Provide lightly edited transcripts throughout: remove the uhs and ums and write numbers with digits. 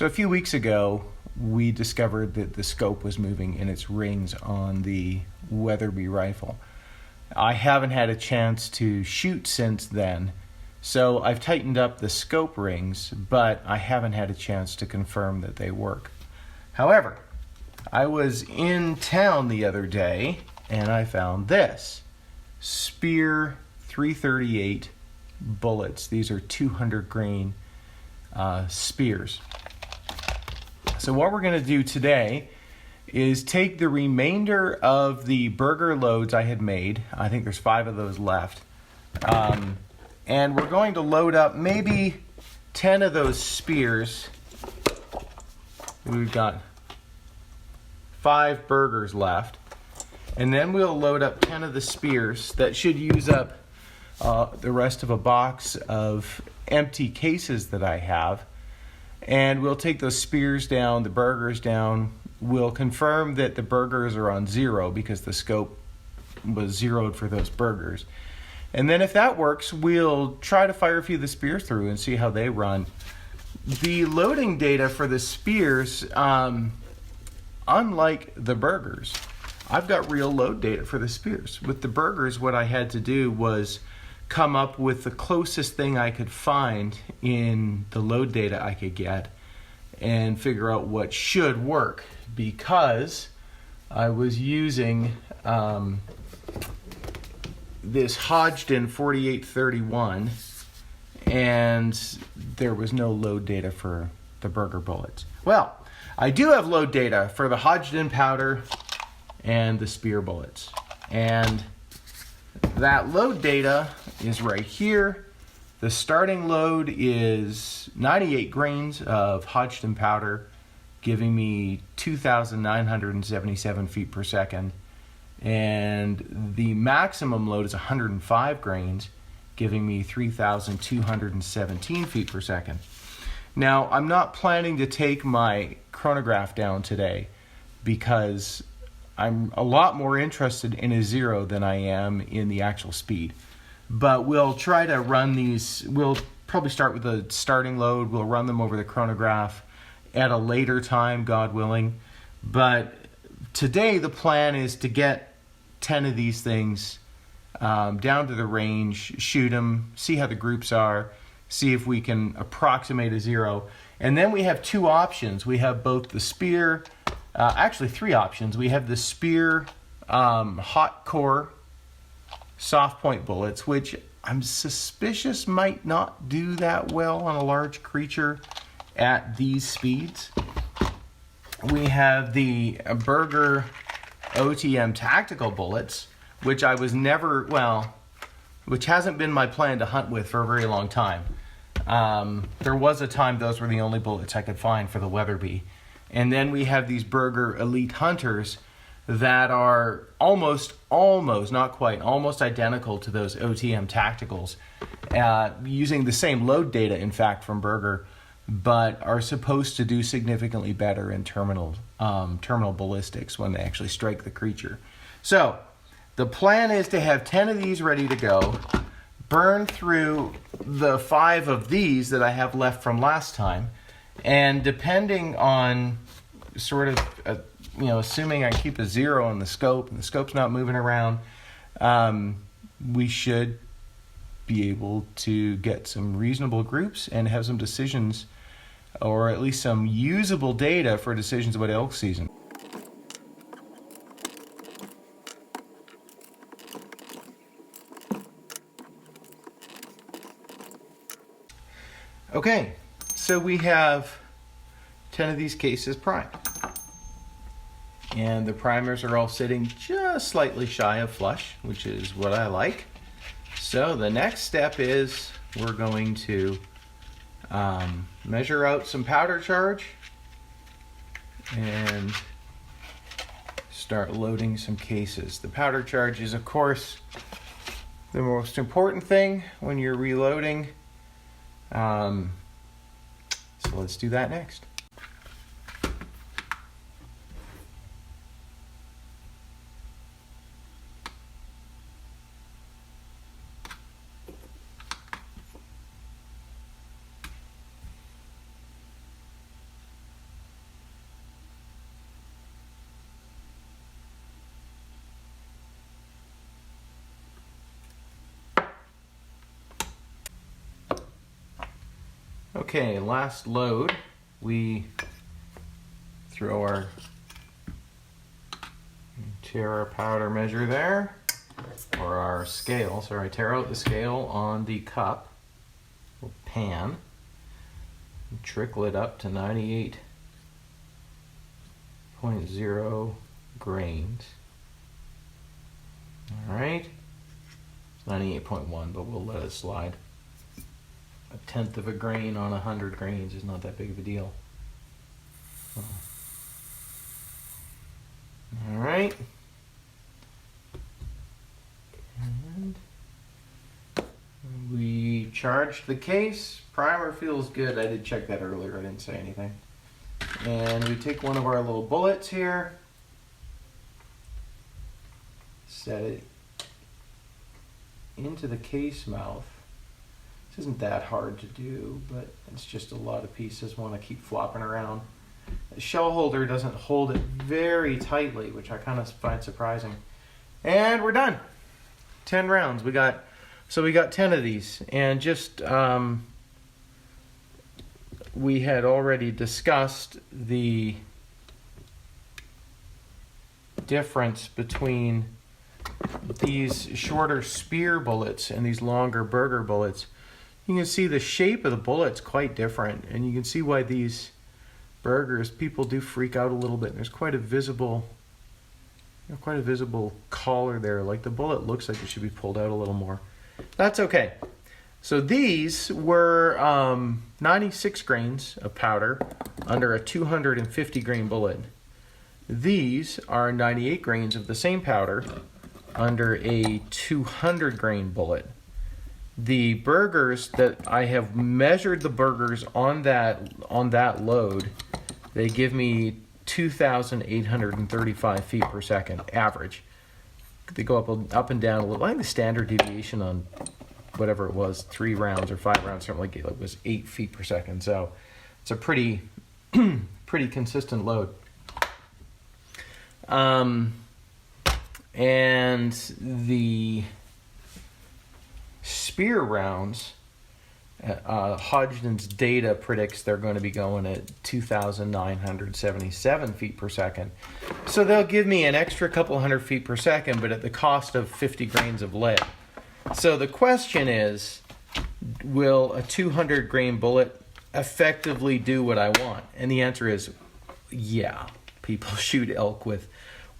So a few weeks ago, we discovered that the scope was moving in its rings on the Weatherby rifle. I haven't had a chance to shoot since then, so I've tightened up the scope rings, but I haven't had a chance to confirm that they work. However, I was in town the other day and I found this. Spear 338 bullets. These are 200 grain spears. So what we're going to do today is take the remainder of the burger loads I had made. I think there's 5 of those left. And we're going to load up maybe 10 of those spears. We've got 5 burgers left. And then we'll load up 10 of the spears. That should use up the rest of a box of empty cases that I have. And we'll take those spears down, the burgers down. We'll confirm that the burgers are on 0 because the scope was zeroed for those burgers. And then if that works, we'll try to fire a few of the spears through and see how they run. The loading data for the spears, unlike the burgers, I've got real load data for the spears. With the burgers, what I had to do was come up with the closest thing I could find in the load data I could get and figure out what should work, because I was using this Hodgdon 4831 and there was no load data for the burger bullets. Well, I do have load data for the Hodgdon powder and the spear bullets, and that load data is right here. The starting load is 98 grains of Hodgdon powder, giving me 2,977 feet per second. And the maximum load is 105 grains, giving me 3,217 feet per second. Now, I'm not planning to take my chronograph down today because I'm a lot more interested in a 0 than I am in the actual speed. But we'll try to run these. We'll probably start with the starting load. We'll run them over the chronograph at a later time, God willing. But today the plan is to get 10 of these things down to the range, shoot them, see how the groups are, see if we can approximate a 0. And then we have 2 options. We have both the spear, actually 3 options. We have the spear hot core soft point bullets, which I'm suspicious might not do that well on a large creature at these speeds. We have the Burger OTM tactical bullets, which I was never, which hasn't been my plan to hunt with for a very long time. There was a time those were the only bullets I could find for the Weatherby. And then we have these Burger Elite Hunters that are almost, not quite, almost identical to those OTM tacticals, using the same load data, in fact, from Burger, but are supposed to do significantly better in terminal ballistics when they actually strike the creature. So the plan is to have 10 of these ready to go, burn through the 5 of these that I have left from last time, and depending on sort of assuming I keep a 0 on the scope and the scope's not moving around, we should be able to get some reasonable groups and have some decisions, or at least some usable data for decisions about elk season. Okay, so we have 10 of these cases primed. And the primers are all sitting just slightly shy of flush, which is what I like. So the next step is we're going to measure out some powder charge and start loading some cases. The powder charge is, of course, the most important thing when you're reloading. So let's do that next. Okay, last load, we throw our tear our powder measure there, or our scale, sorry, tear out the scale on the cup, or pan, and trickle it up to 98.0 grains. All right, it's 98.1, but we'll let it slide. A tenth of a grain on 100 grains is not that big of a deal. All right. And we charged the case. Primer feels good. I did check that earlier. I didn't say anything. And we take one of our little bullets here. Set it into the case mouth. This isn't that hard to do, but it's just a lot of pieces want to keep flopping around. The shell holder doesn't hold it very tightly, which I kind of find surprising. And we're done. 10 rounds. We got 10 of these, and just we had already discussed the difference between these shorter spear bullets and these longer burger bullets. You can see the shape of the bullet's quite different, and you can see why these burgers, people do freak out a little bit. There's quite a visible collar there. Like the bullet looks like it should be pulled out a little more. That's okay. So these were 96 grains of powder under a 250 grain bullet. These are 98 grains of the same powder under a 200 grain bullet. The burgers that I have measured, the burgers on that load, they give me 2,835 feet per second average. They go up and down a little. I think the standard deviation on whatever it was, 3 rounds or 5 rounds, something like it was 8 feet per second. So it's a pretty consistent load. And the spear rounds, Hodgdon's data predicts they're going to be going at 2,977 feet per second. So they'll give me an extra couple hundred feet per second, but at the cost of 50 grains of lead. So the question is, will a 200 grain bullet effectively do what I want? And the answer is, yeah. People shoot elk with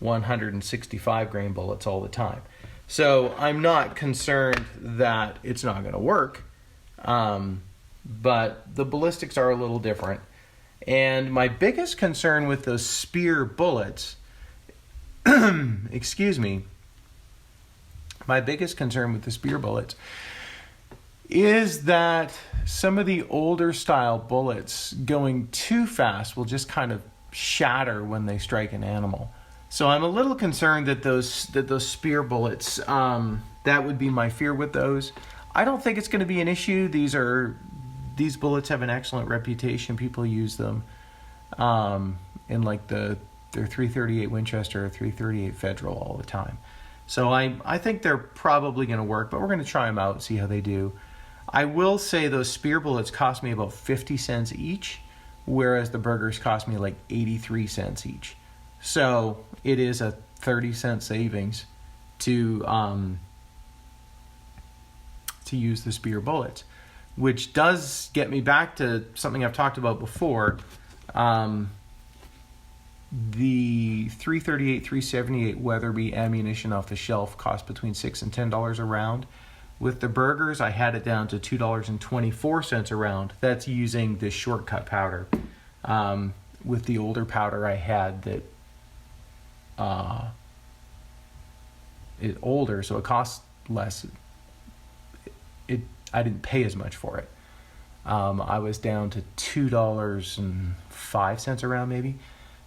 165 grain bullets all the time. So I'm not concerned that it's not going to work, but the ballistics are a little different. And my biggest concern with those spear bullets, excuse me, my biggest concern with the spear bullets is that some of the older style bullets going too fast will just kind of shatter when they strike an animal. So I'm a little concerned that those spear bullets, that would be my fear with those. I don't think it's going to be an issue. These bullets have an excellent reputation. People use them in like their 338 Winchester or 338 Federal all the time. So I think they're probably going to work, but we're going to try them out and see how they do. I will say those spear bullets cost me about 50 cents each, whereas the burgers cost me like 83 cents each. So it is a 30-cent savings to use the spear bullets, which does get me back to something I've talked about before. The 338, 378 Weatherby ammunition off the shelf cost between $6 and $10 a round. With the burgers, I had it down to $2.24 a round. That's using this shortcut powder. With the older powder I had that is older, so it costs less. I didn't pay as much for it. I was down to $2.05 a round maybe.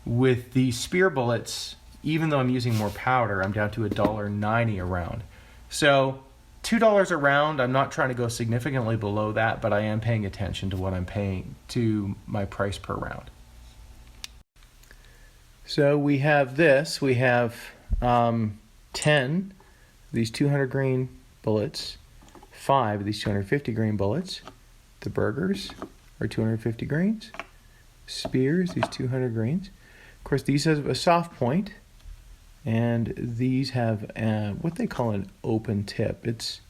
With the spear bullets, even though I'm using more powder, I'm down to $1.90 a round. So $2 a round, I'm not trying to go significantly below that, but I am paying attention to what I'm paying to my price per round. So we have this. We have 10 these 200 grain bullets, 5 of these 250 grain bullets, the burgers, are 250 grains. Spears, these 200 grains. Of course, these have a soft point, and these have what they call an open tip. It's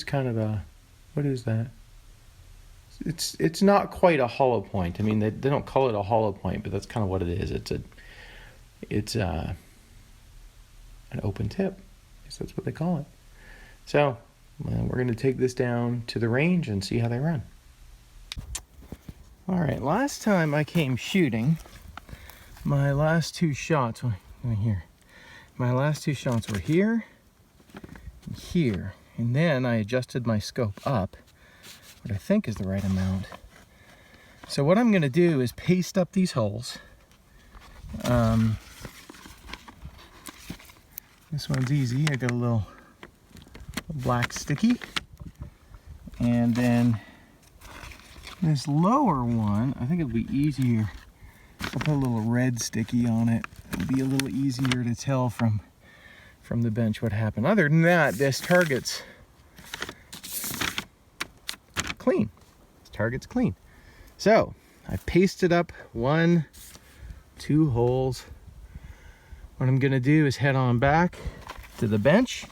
kind of a, what is that? It's not quite a hollow point. I mean, they don't call it a hollow point, but that's kind of what it is. It's an open tip. I guess that's what they call it. So we're going to take this down to the range and see how they run. All right, last time I came shooting, my last two shots were here. My last two shots were here and here. And then I adjusted my scope up, what I think is the right amount. So what I'm going to do is paste up these holes. This one's easy. I got a little black sticky. And then this lower one, I think it'll be easier. I'll put a little red sticky on it. It'll be a little easier to tell from the bench what happened. Other than that, this target's clean. This target's clean. So I pasted up 1, 2 holes. What I'm gonna do is head on back to the bench,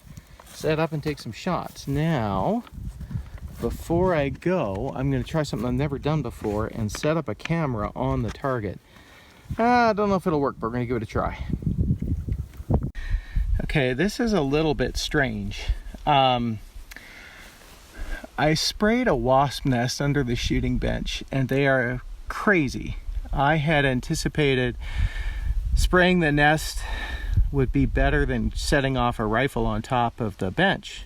set up and take some shots. Now, before I go, I'm gonna try something I've never done before and set up a camera on the target. I don't know if it'll work, but we're gonna give it a try. Okay, this is a little bit strange. I sprayed a wasp nest under the shooting bench, and they are crazy. I had anticipated spraying the nest would be better than setting off a rifle on top of the bench,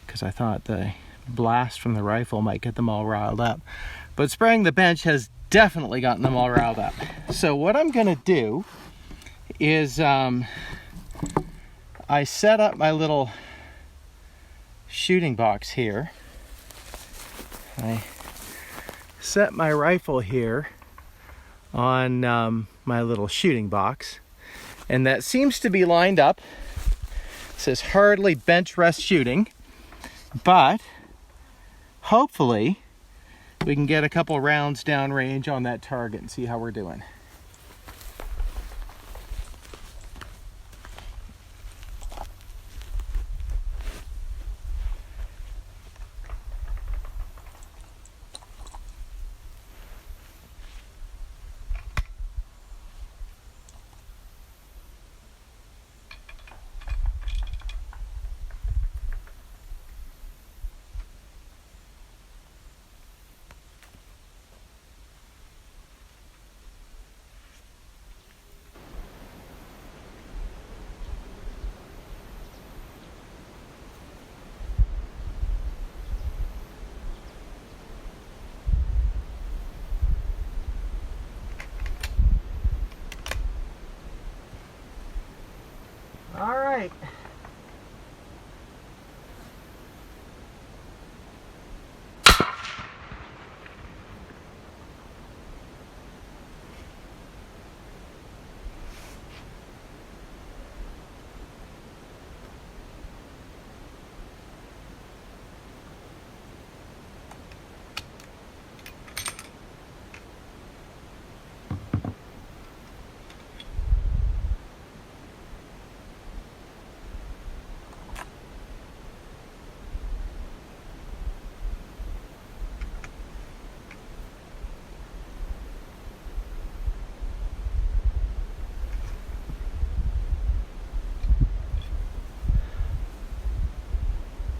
because I thought the blast from the rifle might get them all riled up. But spraying the bench has definitely gotten them all riled up. So what I'm gonna do is I set up my little shooting box here. I set my rifle here on my little shooting box, and that seems to be lined up. It says hardly bench rest shooting, but hopefully we can get a couple rounds downrange on that target and see how we're doing. All right.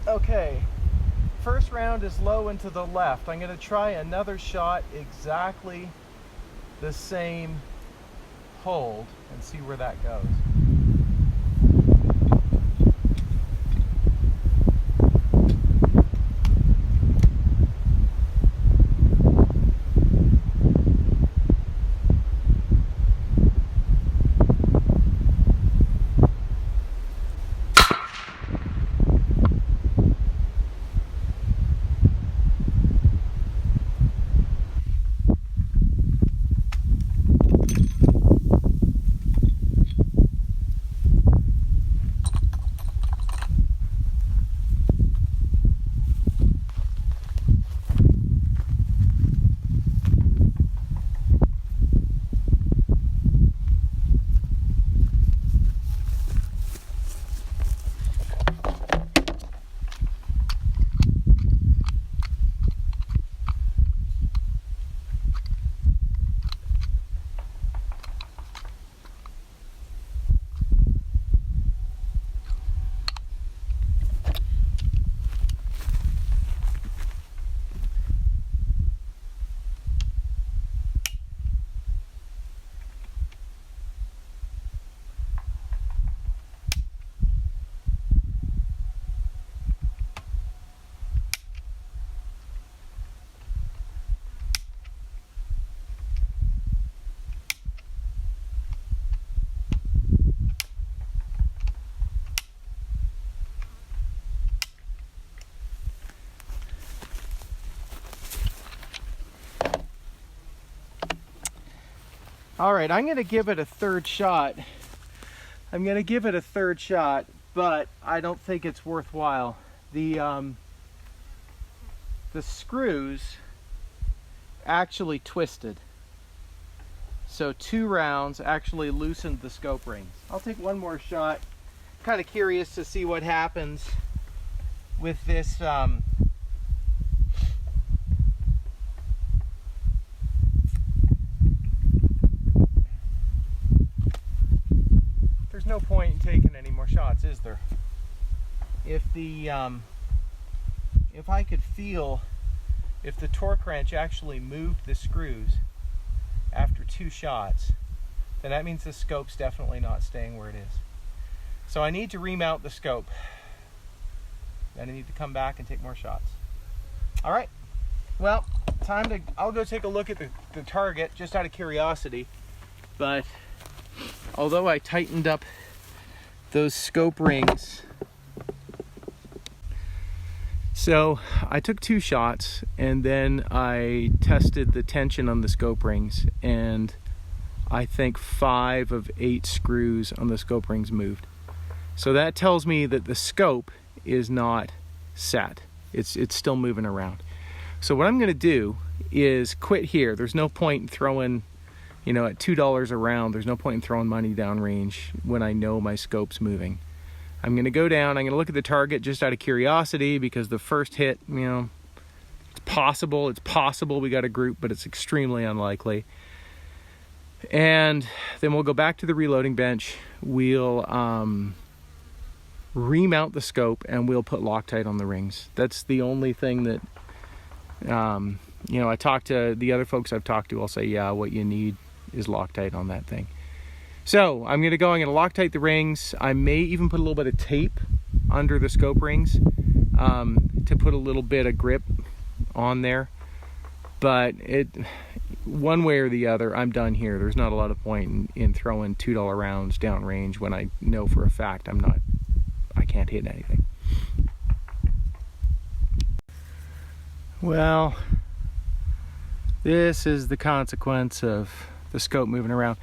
Okay, first round is low and to the left. I'm going to try another shot exactly the same hold and see where that goes. All right, I'm gonna give it a third shot. But I don't think it's worthwhile. The screws actually twisted. So 2 rounds actually loosened the scope rings. I'll take one more shot. Kind of curious to see what happens with this there's no point in taking any more shots, is there? If the if I could feel if the torque wrench actually moved the screws after 2 shots, then that means the scope's definitely not staying where it is. So I need to remount the scope. Then I need to come back and take more shots. All right, well, I'll go take a look at the target just out of curiosity. But although I tightened up those scope rings, so I took 2 shots and then I tested the tension on the scope rings, and I think 5 of 8 screws on the scope rings moved. So that tells me that the scope is not set. It's still moving around. So what I'm gonna do is quit here. There's no point in throwing, you know, at $2 a round, there's no point in throwing money downrange when I know my scope's moving. I'm gonna go down, I'm gonna look at the target just out of curiosity, because the first hit, you know, it's possible we got a group, but it's extremely unlikely. And then we'll go back to the reloading bench. We'll remount the scope and we'll put Loctite on the rings. That's the only thing that, you know, I talked to the other folks I've talked to, I'll say, yeah, what you need is Loctite on that thing. So I'm gonna Loctite the rings. I may even put a little bit of tape under the scope rings to put a little bit of grip on there. But one way or the other, I'm done here. There's not a lot of point in throwing $2 rounds downrange when I know for a fact I can't hit anything. Well, this is the consequence of the scope moving around.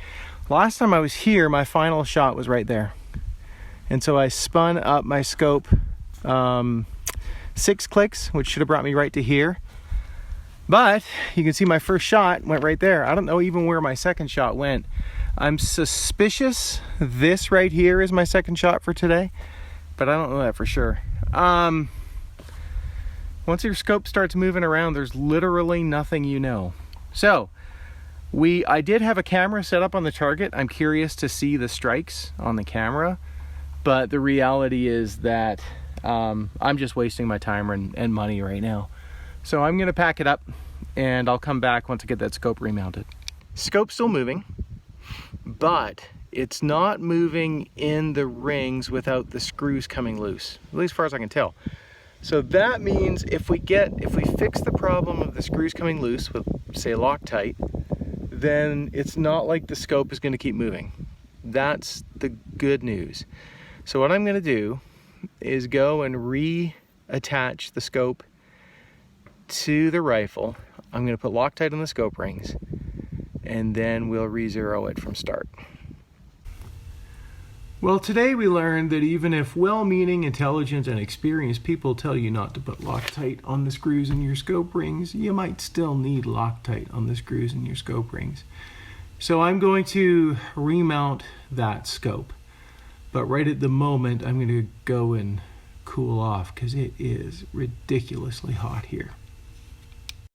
Last time I was here, my final shot was right there. And so I spun up my scope 6 clicks, which should have brought me right to here. But you can see my first shot went right there. I don't know even where my second shot went. I'm suspicious this right here is my second shot for today, but I don't know that for sure. Once your scope starts moving around, there's literally nothing you know. So I did have a camera set up on the target. I'm curious to see the strikes on the camera, but the reality is that I'm just wasting my time and money right now. So I'm gonna pack it up and I'll come back once I get that scope remounted. Scope's still moving, but it's not moving in the rings without the screws coming loose, at least as far as I can tell. So that means if we fix the problem of the screws coming loose with, say, Loctite, then it's not like the scope is gonna keep moving. That's the good news. So what I'm gonna do is go and reattach the scope to the rifle. I'm going to put Loctite on the scope rings, and then we'll re-zero it from start. Well, today we learned that even if well-meaning, intelligent, and experienced people tell you not to put Loctite on the screws in your scope rings, you might still need Loctite on the screws in your scope rings. So I'm going to remount that scope, but right at the moment I'm going to go and cool off because it is ridiculously hot here.